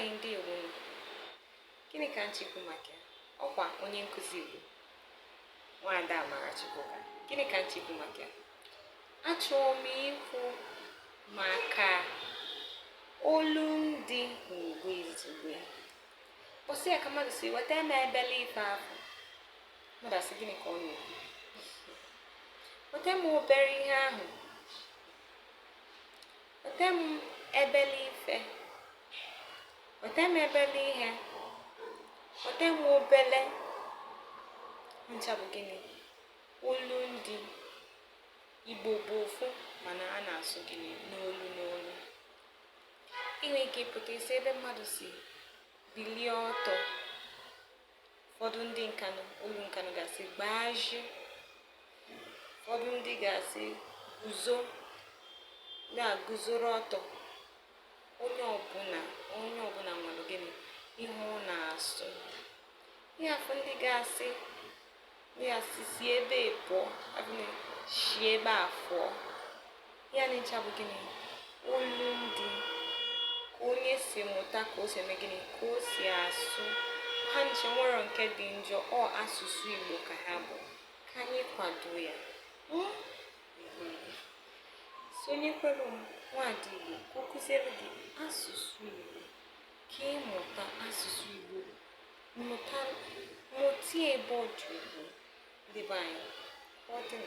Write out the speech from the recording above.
anyị ndewo. Gịnị ka m chikwu maka ọkwa onye nkụzi Igbo Nwaada Amarachukwuka? Gịnị ka m chikwu maka achọrọ m ikwu maka olundị n'Igbo izugbe. Kwụsị ya ka mmadụ si weta m ebele ife ahụ. Mmadụ asị gịnị ka ọ na-ekwu? Weta m obere ihe ahụ. Weta m ebele ife. Weta m ebele ihe. Weta m obele. Ncha bụ gịnị? Olundị. Igbo bụ ofu mana a na-asụ gịnị n'olu n'olu. Inwe ike ịpụta isi ebe mmadụ si bilie ọtọ. Ụfọdụ ndị nkanụ, olu nkanụ ga-asị gbaaji. Ụfọdụ ndị ga-asị guzo, na-aguzoro ọtọ. Onye ọbụla nwere gịnị ihe ọ na-asụ. Ihe afọ ndị ga-asị si ebe pụọ, si ebe a fụọ. Ya na ncha bụ gịnị? Olundị. Ka onye si mụta ka o si eme gịnị? Ka o si asụ. Ha nche nwere nke dị njọ, ọ asụsụ Igbo ka ha bụ. Ka anyị kwado ya. Sonyekwara nwaada Igbo ka o kụziere gị asụsụ Igbo. Ka ịmụta asụsụ Igbo. Mụta ebe ọ dị Igbo. Ndị be anyị, ọ dị